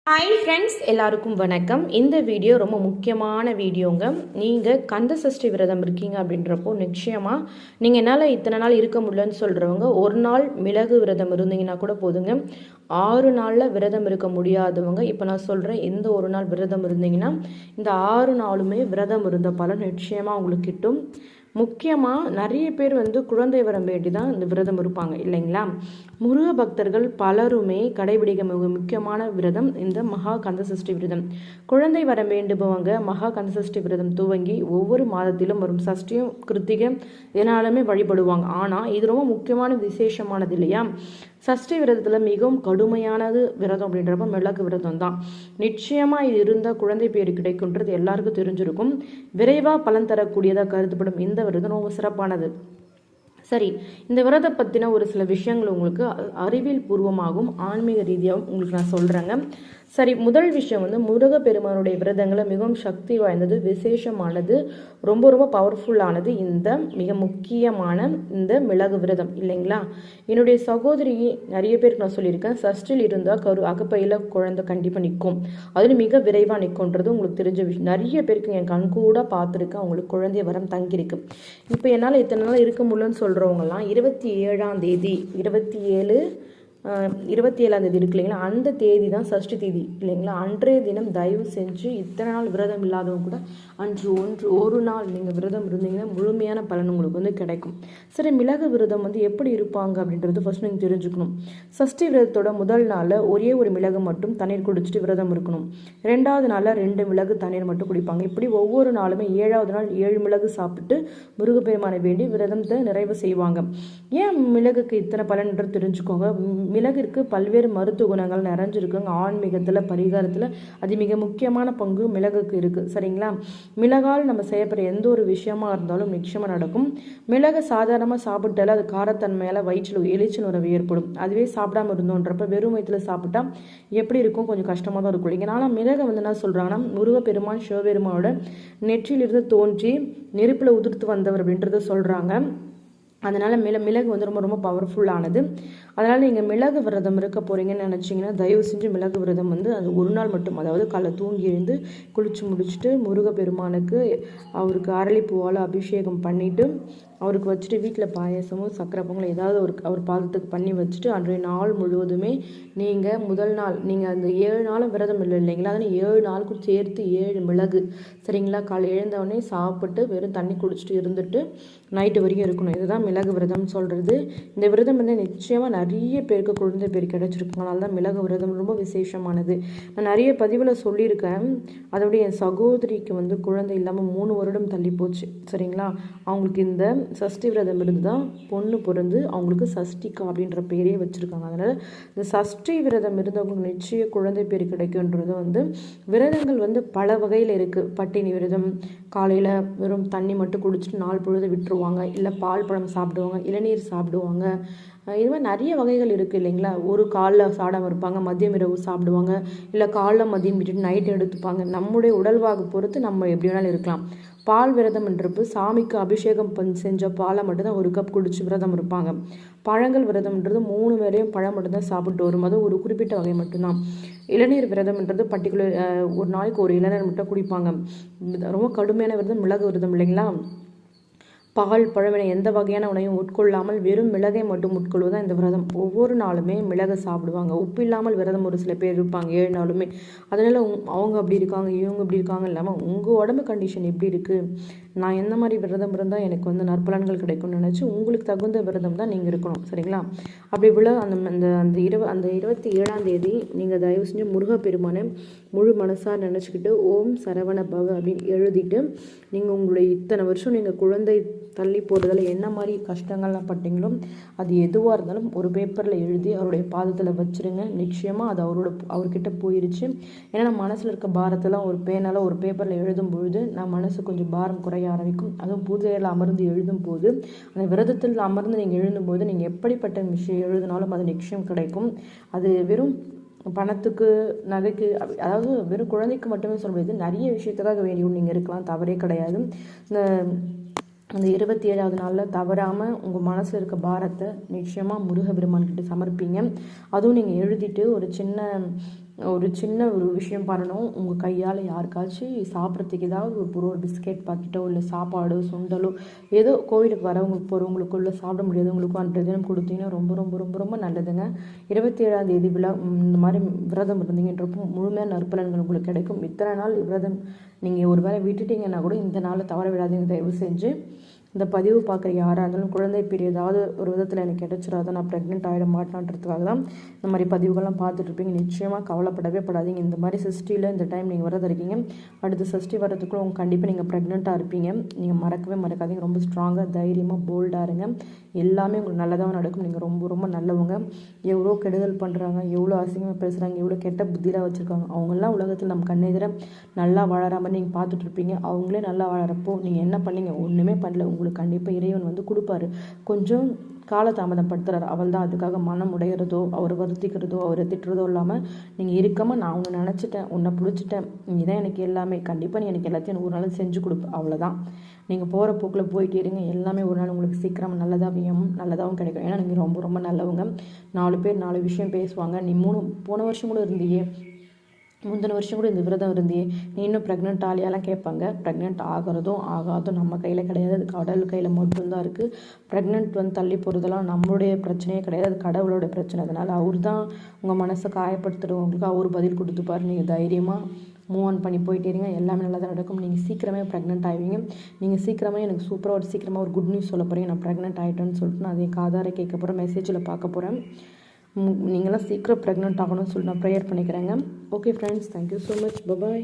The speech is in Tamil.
ஹாய் ஃப்ரெண்ட்ஸ், எல்லாருக்கும் வணக்கம். இந்த வீடியோ ரொம்ப முக்கியமான வீடியோங்க. நீங்கள் கந்த சஷ்டி விரதம் இருக்கீங்க அப்படின்றப்போ நிச்சயமாக நீங்கள் என்னால் இத்தனை நாள் இருக்க முடியலன்னு சொல்கிறவங்க ஒரு நாள் மிளகு விரதம் இருந்தீங்கன்னா கூட போதுங்க. 6 நாளில் விரதம் இருக்க முடியாதவங்க இப்போ நான் சொல்கிறேன், எந்த ஒரு நாள் விரதம் இருந்தீங்கன்னா இந்த 6 நாளுமே விரதம் இருந்த பலன் நிச்சயமாக உங்களுக்கு கிட்டும். முக்கியமாக நிறைய பேர் குழந்தை வரம் வேண்டி தான் இந்த விரதம் இருப்பாங்க இல்லைங்களா. முருக பக்தர்கள் பலருமே கடைபிடிக்க மிக முக்கியமான விரதம் இந்த மகா கந்தசஷ்டி விரதம். குழந்தை வரம் வேண்டுபவங்க மகா கந்தசஷ்டி விரதம் துவங்கி ஒவ்வொரு மாதத்திலும் வரும் சஷ்டியும் கிருத்திகை இதனாலுமே வழிபடுவாங்க. ஆனால் இது ரொம்ப முக்கியமான விசேஷமானது இல்லையா. சஷ்டி விரதத்தில் மிகவும் கடுமையானது விரதம் அப்படின்றப்ப மிளகு விரதம் தான். நிச்சயமாக இது இருந்தால் குழந்தை பேர் கிடைக்குன்றது எல்லாருக்கும் தெரிஞ்சிருக்கும். விரைவாக பலன் தரக்கூடியதாக கருதப்படும் இந்த விரதம் ரொம்ப சிறப்பானது. சரி, இந்த விரதம் பற்றின ஒரு சில விஷயங்கள் உங்களுக்கு அறிவியல் பூர்வமாகவும் ஆன்மீக ரீதியாகவும் உங்களுக்கு நான் சொல்கிறேங்க. சரி, முதல் விஷயம் முருகப்பெருமானுடைய விரதங்களை மிகவும் சக்தி வாய்ந்தது, விசேஷமானது, ரொம்ப ரொம்ப பவர்ஃபுல்லானது இந்த மிக முக்கியமான இந்த மிளகு விரதம் இல்லைங்களா. என்னுடைய சகோதரி நிறைய பேருக்கு நான் சொல்லியிருக்கேன், சஷ்டில் இருந்தால் அகப்பையில் குழந்தை கண்டிப்பாக நிற்கும், அதில் மிக விரைவாக நிற்கும்ன்றது உங்களுக்கு தெரிஞ்ச விஷயம். நிறைய பேருக்கு என் கண் கூட பார்த்துருக்கேன், அவங்களுக்கு குழந்தைய வரம் தங்கியிருக்கு. இப்போ என்னால் இத்தனை நாள் இருக்க முடியலன்னு சொல்கிறவங்கலாம் 27ஆம் தேதி 27ஆம் தேதி இருக்கு இல்லைங்களா, அந்த தேதி தான் சஷ்டி தேதி இல்லைங்களா. அன்றைய தினம் தயவு செஞ்சு இத்தனை நாள் விரதம் இல்லாதவங்க கூட அன்று ஒரு நாள் நீங்கள் விரதம் இருந்தீங்கன்னா முழுமையான பலன் உங்களுக்கு கிடைக்கும். சரி, மிளகு விரதம் எப்படி இருப்பாங்க அப்படின்றது ஃபர்ஸ்ட் நீங்கள் தெரிஞ்சுக்கணும். சஷ்டி விரதத்தோட முதல் நாளில் ஒரே ஒரு மிளகு மட்டும் தண்ணீர் குடிச்சிட்டு விரதம் இருக்கணும். 2வது நாளில் 2 மிளகு தண்ணீர் மட்டும் குடிப்பாங்க. இப்படி ஒவ்வொரு நாளுமே 7வது நாள் 7 மிளகு சாப்பிட்டு முருகப்பெருமானை வேண்டி விரதத்தை நிறைவு செய்வாங்க. ஏன் மிளகுக்கு இத்தனை பலன்ன்றது தெரிஞ்சுக்கோங்க. மிளகிற்கு பல்வேறு மருத்துவ குணங்கள் நிறைஞ்சிருக்குங்க. ஆன்மீகத்தில் பரிகாரத்தில் அது மிக முக்கியமான பங்கு மிளகுக்கு இருக்குது சரிங்களா. மிளகால் நம்ம செய்யப்படுற எந்த ஒரு விஷயமா இருந்தாலும் நிச்சயமாக நடக்கும். மிளகு சாதாரணமாக சாப்பிட்டால அது காரத்தன்மையால் வயிற்றில் எரிச்சல் உணர்வு ஏற்படும். அதுவே சாப்பிடாம இருந்தோன்றப்ப வெறும் வயிற்றில் சாப்பிட்டா எப்படி இருக்கும், கொஞ்சம் கஷ்டமாக தான் இருக்கும் இல்லைங்க. ஆனால் மிளகை என்ன சொல்கிறாங்கன்னா, முருகப்பெருமான் சிவபெருமானோட நெற்றிலிருந்து தோன்றி நெருப்பில் உதிர்த்து வந்தவர் அப்படின்றத சொல்கிறாங்க. அதனால் மிளகு ரொம்ப ரொம்ப பவர்ஃபுல்லானது. அதனால் நீங்கள் மிளகு விரதம் இருக்க போகிறீங்கன்னு நினச்சிங்கன்னா தயவு செஞ்சு மிளகு விரதம் அது ஒரு நாள் மட்டும், அதாவது காலை தூங்கி எழுந்து குளித்து முடிச்சுட்டு முருகப்பெருமானுக்கு அவருக்கு அரளிப்பூவால் அபிஷேகம் பண்ணிவிட்டு அவருக்கு வச்சுட்டு வீட்டில் பாயசமோ சக்கரை பொங்கல் ஏதாவது அவர் பாதத்துக்கு பண்ணி வச்சுட்டு அன்றைய நாள் முழுவதுமே நீங்கள் முதல் நாள் நீங்கள் அந்த 7 நாளும் விரதம் இல்லை இல்லைங்களா, அதனால் 7 நாளுக்கும் சேர்த்து 7 மிளகு சரிங்களா. காலை எழுந்தவொடனே சாப்பிட்டு வெறும் தண்ணி குடிச்சிட்டு இருந்துட்டு நைட்டு வரைக்கும் இருக்கணும். இதுதான் மிளகு விரதம் சொல்கிறது. இந்த விரதம் நிச்சயமாக நிறைய பேருக்கு குழந்தை பேர் கிடைச்சிருக்கும். அதனால தான் மிளகு விரதம் ரொம்ப விசேஷமானது. நான் நிறைய பதிவில் சொல்லியிருக்கேன். அதோடைய என் சகோதரிக்கு குழந்தை இல்லாமல் 3 வருடம் தள்ளி போச்சு சரிங்களா. அவங்களுக்கு இந்த சஷ்டி விரதம் இருந்து தான் பொண்ணு பிறந்து அவங்களுக்கு சஷ்டிகா அப்படின்ற பேரே வச்சுருக்காங்க. அதனால் இந்த சஷ்டி விரதம் இருந்தவங்களுக்கு நிச்சய குழந்தை பேர் கிடைக்குன்றது விரதங்கள் பல வகையில் இருக்குது. பட்டினி விரதம், காலையில் வெறும் தண்ணி மட்டும் குடிச்சிட்டு நாள் பொழுது விட்டுருவாங்க, இல்லை பால் பழம் சாப்பிடுவாங்க, இளநீர் சாப்பிடுவாங்க. இது மாதிரி நிறைய வகைகள் இருக்குது இல்லைங்களா. ஒரு காலில் சாடாமல் இருப்பாங்க, மதியம் இரவு சாப்பிடுவாங்க, இல்லை காலைல மதியம் விட்டுட்டு நைட்டு எடுத்துப்பாங்க. நம்முடைய உடல்வாகு பொறுத்து நம்ம எப்படி வேணாலும் இருக்கலாம். பால் விரதம்ன்றப்போ சாமிக்கு அபிஷேகம் செஞ்ச பாலை மட்டும்தான் 1 கப் குடிச்சு விரதம் இருப்பாங்க. பழங்கள் விரதம்ன்றது 3 வேளையும் பழம் மட்டும்தான் சாப்பிட்டு வரும், அது ஒரு குறிப்பிட்ட வகை மட்டும்தான். இளநீர் விரதம்ன்றது பர்டிகுலர் ஒரு நாளைக்கு ஒரு இளநீர் மட்டும் குடிப்பாங்க. ரொம்ப கடுமையான விரதம் மிளகு விரதம் இல்லைங்களா. பால் பழம் என எந்த வகையான உணவையும் உட்கொள்ளாமல் வெறும் மிளகை மட்டும் உட்கொள்வதுதான் இந்த விரதம். ஒவ்வொரு நாளுமே மிளகை சாப்பிடுவாங்க. உப்பு இல்லாமல் விரதம் ஒரு சில பேர் இருப்பாங்க 7 நாளுமே. அதனால் அவங்க அப்படி இருக்காங்க, இவங்க இப்படி இருக்காங்க இல்லாமல் உங்கள் உடம்பு கண்டிஷன் எப்படி இருக்குது, நான் எந்த மாதிரி விரதம் இருந்தால் எனக்கு நற்பலன்கள் கிடைக்கும்னு நினச்சி உங்களுக்கு தகுந்த விரதம் தான் நீங்கள் இருக்கணும் சரிங்களா. அப்படி உள்ள அந்த 27ஆம் தேதி நீங்கள் தயவு செஞ்சு முருகப்பெருமானை முழு மனசாக நினச்சிக்கிட்டு ஓம் சரவண பவ அப்படின்னு எழுதிட்டு நீங்கள் உங்களுடைய இத்தனை வருஷம் நீங்கள் குழந்தை தள்ளி போடுறதால என்ன மாதிரி கஷ்டங்கள்லாம் பட்டீங்களோ அது எதுவாக இருந்தாலும் ஒரு பேப்பரில் எழுதி அவருடைய பாதத்தில் வச்சுருங்க. நிச்சயமாக அது அவர்கிட்ட போயிடுச்சு. ஏன்னா நம்ம மனசில் இருக்க பாரத்தெல்லாம் ஒரு பேனால் ஒரு பேப்பரில் எழுதும் பொழுது நான் மனசு கொஞ்சம் பாரம் குறைய ஆரம்பிக்கும். அதுவும் பூஜையில் அமர்ந்து எழுதும் போது, அந்த விரதத்தில் அமர்ந்து நீங்கள் எழுதும்போது நீங்கள் எப்படிப்பட்ட விஷயம் எழுதினாலும் அது நிச்சயம் கிடைக்கும். அது வெறும் பணத்துக்கு நகைக்கு அதாவது வெறும் குழந்தைக்கு மட்டுமே சொல்ல முடியாது, நிறைய விஷயத்துக்காக வேண்டியும் நீங்கள் இருக்கலாம், தவறே கிடையாது. இந்த அந்த 27ஆவது நாளில் தவறாமல் உங்கள் மனசில் இருக்க பாரத்தை நிச்சயமாக முருகப்பெருமான்கிட்ட சமர்ப்பிங்க. அதுவும் நீங்கள் எழுதிட்டு ஒரு சின்ன ஒரு சின்ன ஒரு விஷயம் பண்ணணும். உங்கள் கையால் யாருக்காச்சும் சாப்பிட்றதுக்கு ஏதாவது ஒரு பொருள், பிஸ்கெட் பாக்கெட்டோ இல்லை சாப்பாடோ சுண்டலோ ஏதோ கோவிலுக்கு வரவங்களுக்கு போகிறவங்களுக்குள்ள சாப்பிட முடியாதவங்களுக்கும் அன்றைய தினம் கொடுத்தீங்கன்னா ரொம்ப ரொம்ப ரொம்ப ரொம்ப நல்லதுங்க. 27ஆம் தேதி விழா இந்த மாதிரி விரதம் இருந்தீங்கன்றப்போ முழுமையான நற்பலன்கள் உங்களுக்கு கிடைக்கும். இத்தனை நாள் விரதம் நீங்கள் ஒரு வேளை விட்டுட்டீங்கன்னா கூட இந்த நாளை தவற விடாதீங்க. தயவு செஞ்சு இந்த பதிவு பார்க்குற யாராக இருந்தாலும் குழந்தை பேர் ஏதாவது ஒரு விதத்தில் எனக்கு கிடைச்சிடாத, நான் ப்ரெக்னென்ட் ஆகிட மாட்டான்றதுக்காக தான் இந்த மாதிரி பதிவுகள்லாம் பார்த்துட்ருப்பீங்க. நிச்சயமாக கவலைப்படவே படாதீங்க. இந்த மாதிரி சஷ்டியில் இந்த டைம் நீங்கள் வரது இருக்கீங்க, அடுத்த சஷ்டி வரதுக்குள்ள உங்கள் கண்டிப்பாக நீங்கள் ப்ரெக்னெண்ட்டாக இருப்பீங்க. நீங்கள் மறக்கவே மறக்காதீங்க. ரொம்ப ஸ்ட்ராங்காக தைரியமாக போல்டாக இருங்க. எல்லாமே உங்களுக்கு நல்லதாக நடக்கும். நீங்கள் ரொம்ப ரொம்ப நல்லவங்க. எவ்வளோ கெடுதல் பண்ணுறாங்க, எவ்வளோ அசிங்கமாக பேசுகிறாங்க, எவ்வளோ கெட்ட புத்தியெலாம் வச்சுருக்காங்க, அவங்களாம் உலகத்தில் நம்ம கண்ணெதிர நல்லா வாழற மாதிரி நீங்கள் பார்த்துட்ருப்பீங்க. அவங்களே நல்லா வாழறப்போ நீங்கள் என்ன பண்ணீங்க? ஒன்றுமே பண்ணல. உங்களுக்கு கண்டிப்பாக இறைவன் வந்து கொடுப்பாரு. கொஞ்சம் காலதாமதப்படுத்துறாரு, அவள் தான். அதுக்காக மனம் உடையிறதோ அவரை வருத்திக்கிறதோ அவரை திட்டுறதோ இல்லாமல் நீங்கள் இருக்காமல் நான் உன்னை நினச்சிட்டேன், உன்னை பிடிச்சிட்டேன், நீ தான் எனக்கு எல்லாமே, கண்டிப்பாக நீ எனக்கு எல்லாத்தையும் ஒரு நாள் செஞ்சு கொடுப்ப, அவ்வளோதான். நீங்கள் போகிற போக்கில் போயிட்டே இருங்க. எல்லாமே ஒரு நாள் உங்களுக்கு சீக்கிரம் நல்லதாகவும் கிடைக்கும். ஏன்னா நீங்கள் ரொம்ப ரொம்ப நல்லவங்க. 4 பேர் 4 விஷயம் பேசுவாங்க. நீ போன வருஷம் கூட இருந்தியே, முந்தின வருஷம் கூட இந்த விரதம் இருந்தியே, நீ இன்னும் ப்ரெக்னென்ட் ஆலியாலாம் கேட்பாங்க. ப்ரெக்னென்ட் ஆகிறதும் ஆகாதும் நம்ம கையில் கிடையாது, அது கடவுள் கையில் மட்டும்தான் இருக்குது. ப்ரெக்னென்ட் வந்து தள்ளி போகிறதெல்லாம் நம்மளுடைய பிரச்சனையே கிடையாது, அது கடவுளோட பிரச்சனை. அதனால் அவர் தான் உங்கள் மனசை காயப்படுத்துகிறவங்களுக்கு அவர் பதில் கொடுத்துப்பார். நீங்கள் தைரியமாக மூவ் ஆன் பண்ணி போயிட்டே இருங்க. எல்லாமே நல்லா தான் நடக்கும். நீங்கள் சீக்கிரமே ப்ரெக்னென்ட் ஆகிவீங்க. நீங்கள் சீக்கிரமே எனக்கு சீக்கிரமாக ஒரு குட் நியூஸ் சொல்ல போகிறீங்க. நான் ப்ரெக்னென்ட் ஆகிட்டேன்னு சொல்லிட்டு நான் அதை காதார கேட்க போகிறேன், மெசேஜில் பார்க்க போகிறேன். நீங்களாம் சீக்கிரம் ப்ரெக்னென்ட் ஆகணும்னு சொல்லி நான் ப்ரேயர் பண்ணிக்கிறேங்க. Okay friends, thank you so much. Bye bye.